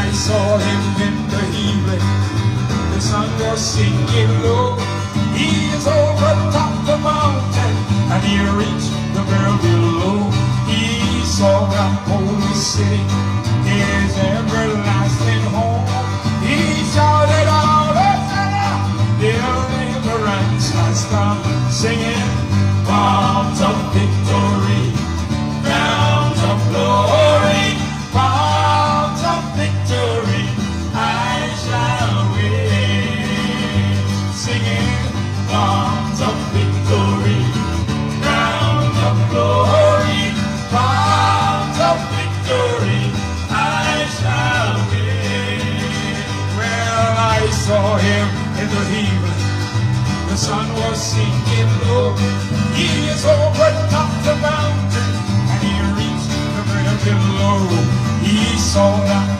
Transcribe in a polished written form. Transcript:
I saw him in the evening. The sun was sinking low. He is over top the mountain, and he reached the world below. He saw the holy city, his everlasting home. He shouted out, Hosanna, deliverance has come, singing, bombs of victory, crowns of glory, bombs of victory, I shall win. Singing, bombs of victory, crowns of glory, bombs of victory, I shall win. Well, I saw him in the evening. The sun was sinking low. He is over top the mountain, and he reached the river below. He saw that